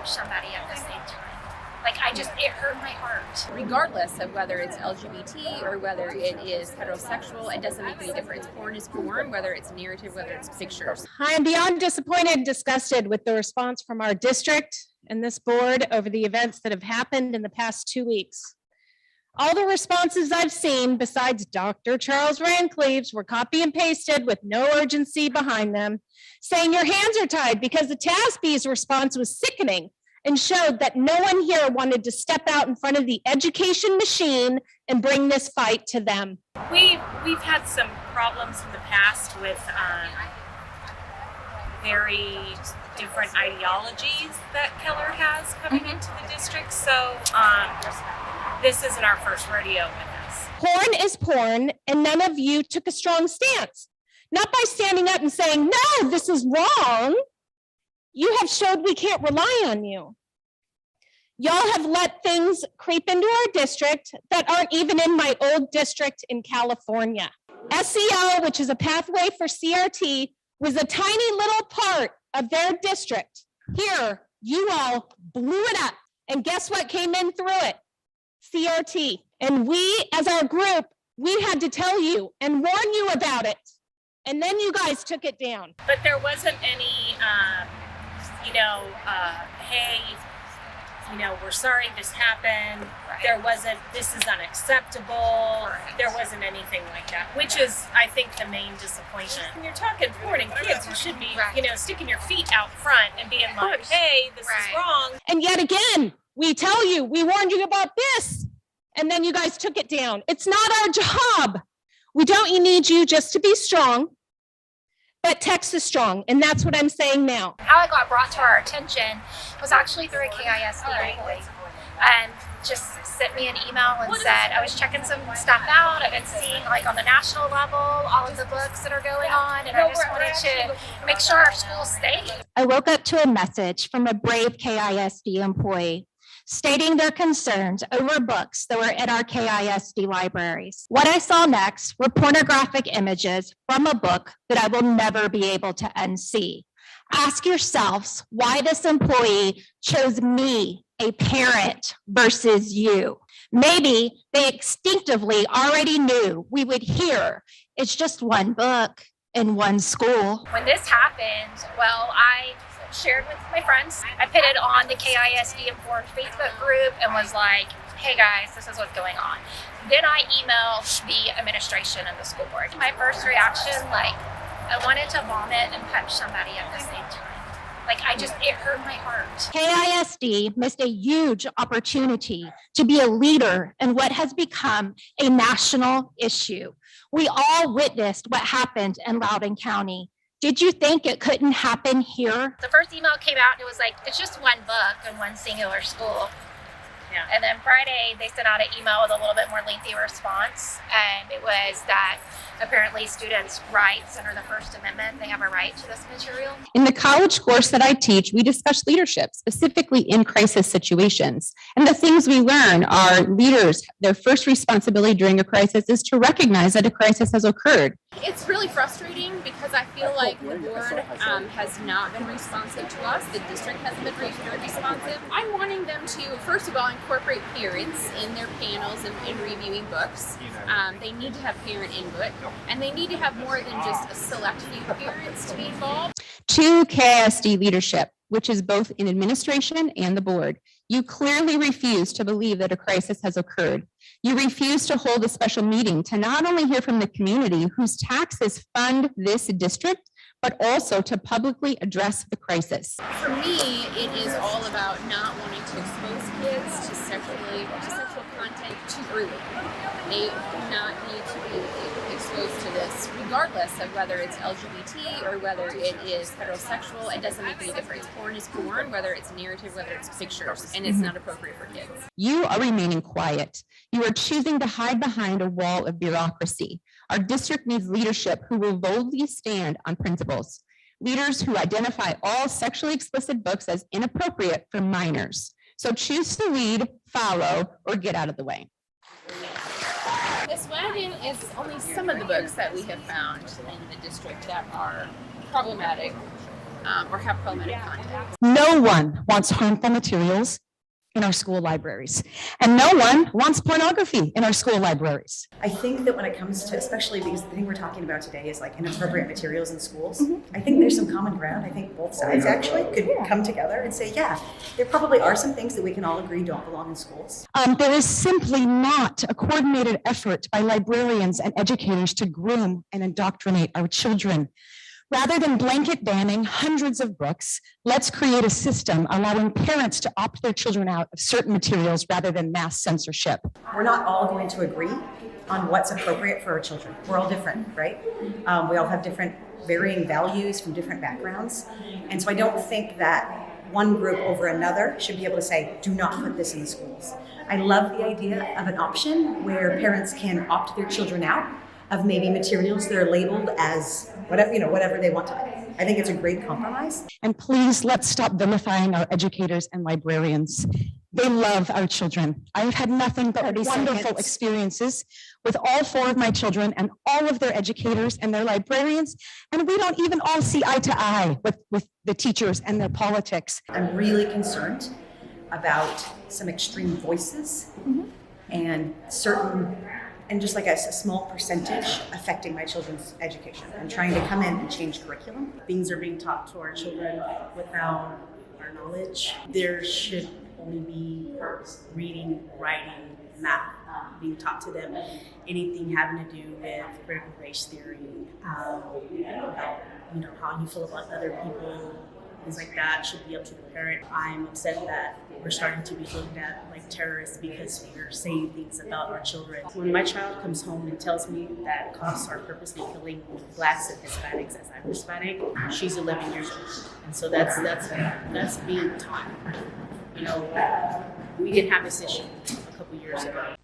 punch somebody at the same time. Like, it hurt my heart. Regardless of whether it's LGBT or whether it is heterosexual, it doesn't make any difference. Porn is porn, whether it's narrative, whether it's pictures. I am beyond disappointed and disgusted with the response from our district and this board over the events that have happened in the past 2 weeks. All the responses I've seen, besides Dr. Charles Rancleave's, were copy and pasted with no urgency behind them, saying your hands are tied, because the TASB's response was sickening and showed that no one here wanted to step out in front of the education machine and bring this fight to them. We've had some problems in the past with very different ideologies that Keller has coming into the district. So this isn't our first rodeo with us. Porn is porn, and none of you took a strong stance. Not by standing up and saying, no, this is wrong. You have showed we can't rely on you. Y'all have let things creep into our district that aren't even in my old district in California. SEL, which is a pathway for CRT, was a tiny little part of their district. Here, you all blew it up. And guess what came in through it? CRT. And we, as our group, we had to tell you and warn you about it. And then you guys took it down. But there wasn't any, hey, we're sorry this happened. Right. There wasn't, this is unacceptable. Right. There wasn't anything like that, which is, I think, the main disappointment. When you're talking porn and kids, you should be, Right. Sticking your feet out front and being like, hey, this is Right. wrong. And yet again, we tell you, we warned you about this. And then you guys took it down. It's not our job. We don't need you just to be strong, but text is strong. And that's what I'm saying now. How it got brought to our attention was actually through a KISD employee. And just sent me an email and said, I was checking some stuff out. I've been seeing, like, on the national level, all of the books that are going on. And I just wanted to make sure our school's safe. I woke up to a message from a brave KISD employee stating their concerns over books that were in our KISD libraries. What I saw next were pornographic images from a book that I will never be able to unsee. Ask yourselves why this employee chose me, a parent, versus you. Maybe they instinctively already knew we would hear it's just one book in one school. When this happened, well, I shared with my friends. I put it on the KISD Informed Facebook group and was like, hey guys, this is what's going on. Then I emailed the administration and the school board. My first reaction, I wanted to vomit and punch somebody at the same time. It hurt my heart. KISD missed a huge opportunity to be a leader in what has become a national issue. We all witnessed what happened in Loudoun County. Did you think it couldn't happen here? The first email came out and it was like, it's just one book in one singular school. Yeah. And then Friday, they sent out an email with a little bit more lengthy response. And it was that apparently students' rights under the First Amendment, they have a right to this material. In the college course that I teach, we discuss leadership, specifically in crisis situations. And the things we learn are leaders, their first responsibility during a crisis is to recognize that a crisis has occurred. It's really frustrating because I feel like the board has not been responsive to us. The district hasn't been very responsive. I'm wanting them to, first of all, incorporate parents in their panels and in reviewing books. They need to have parent input, and they need to have more than just a select few parents to be involved. To KISD leadership, which is both in administration and the board, you clearly refuse to believe that a crisis has occurred. You refuse to hold a special meeting to not only hear from the community whose taxes fund this district, but also to publicly address the crisis. For me, it is all about not wanting to expose kids to sexual content too early. They do not need to be exposed to this, regardless of whether it's LGBT or whether it is heterosexual. It doesn't make any difference. Porn is porn, whether it's narrative, whether it's pictures, and it's not appropriate for kids. You are remaining quiet. You are choosing to hide behind a wall of bureaucracy. Our district needs leadership who will boldly stand on principles. Leaders who identify all sexually explicit books as inappropriate for minors. So choose to lead, follow, or get out of the way. This wagon is only some of the books that we have found in the district that are problematic or have problematic content. No one wants harmful materials in our school libraries, and no one wants pornography in our school libraries. I think that when it comes to, especially because the thing we're talking about today is like inappropriate materials in schools, I think there's some common ground. I think both sides actually could come together and say, yeah, there probably are some things that we can all agree don't belong in schools. There is simply not a coordinated effort by librarians and educators to groom and indoctrinate our children. Rather than blanket banning hundreds of books, let's create a system allowing parents to opt their children out of certain materials rather than mass censorship. We're not all going to agree on what's appropriate for our children. We're all different, right? We all have different varying values from different backgrounds. And so I don't think that one group over another should be able to say, do not put this in the schools. I love the idea of an option where parents can opt their children out of maybe materials that are labeled as whatever they want to be. I think it's a great compromise. And please, let's stop vilifying our educators and librarians. They love our children. I've had nothing but wonderful experiences with all 4 of my children and all of their educators and their librarians, and we don't even all see eye to eye with the teachers and their politics. I'm really concerned about some extreme voices and just like a small percentage affecting my children's education and trying to come in and change curriculum. Things are being taught to our children without our knowledge. There should only be reading, writing, math being taught to them. Anything having to do with critical race theory, about how you feel about other people, things like that should be up to the parent. I'm upset that we're starting to be looked at like terrorists because we're saying things about our children. When my child comes home and tells me that cops are purposely killing Blacks and Hispanics as I'm Hispanic, she's 11 years old. And so that's being taught. We didn't have this issue a couple years ago.